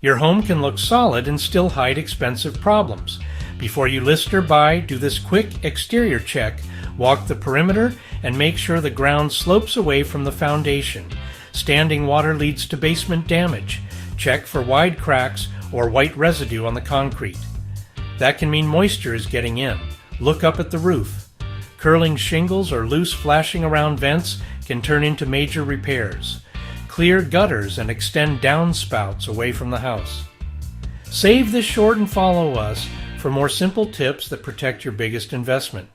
Your home can look solid and still hide expensive problems. Before you list or buy, do this quick exterior check. Walk the perimeter and make sure the ground slopes away from the foundation. Standing water leads to basement damage. Check for wide cracks or white residue on the concrete. That can mean moisture is getting in. Look up at the roof. Curling shingles or loose flashing around vents can turn into major repairs. Clear gutters and extend downspouts away from the house. Save this short and follow us for more simple tips that protect your biggest investment.